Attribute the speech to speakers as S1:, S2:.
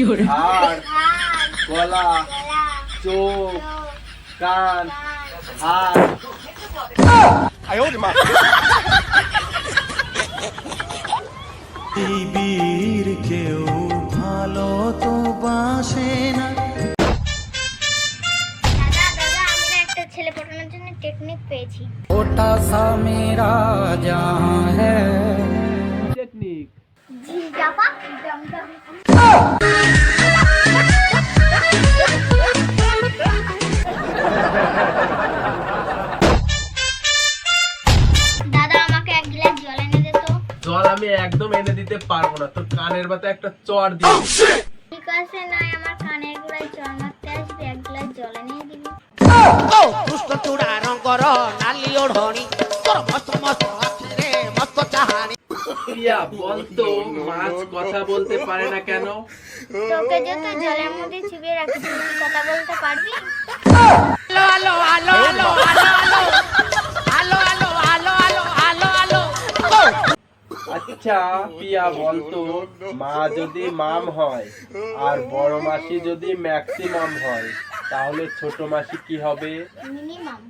S1: হাড়, গলা, চোখ, কান, হাত।
S2: পৃথিবীর কেউ ভালো তো বাসে না।
S3: দাদা আমি না একটা ছেলে পটানোর জন্য টেকনিক পেয়েছি।
S2: छोटा सा मेरा जहां है।
S1: টেকনিক।
S3: জি জাপা দম দম। দাদা আমাকে এক গ্লাস জল এনে দে তো।
S1: জল আমি একদম এনে দিতে পারবো না, তোর কানের বাতে একটা চড় দিয়ে দিবি।
S3: ঠিক আছে, নয় আমার কানের গোড়ায় চড় মারতে আসবে, এক গ্লাস জল এনে দিবি।
S4: দুষ্ট চূড়া রঙর নালি ওড়নি তোর মস্ত মস্ত আখিরে মস্ত চাহানি।
S1: প্রিয়া বলতো মাছ কথা বলতে পারে না কেন?
S3: তোকে যে তুই জলের মধ্যে চুবিয়ে রাখিস, তুই কথা বলতে পারবি?
S4: আলো আলো আলো আলো আলো আলো আলো আলো আলো আলো আলো আলো।
S1: আচ্ছা প্রিয়া বলতো, মা যদি মাম হয় আর বড় মাসি যদি ম্যাক্সিমাম হয়, তাহলে ছোট মাসি কি হবে?
S3: মিনিমাম।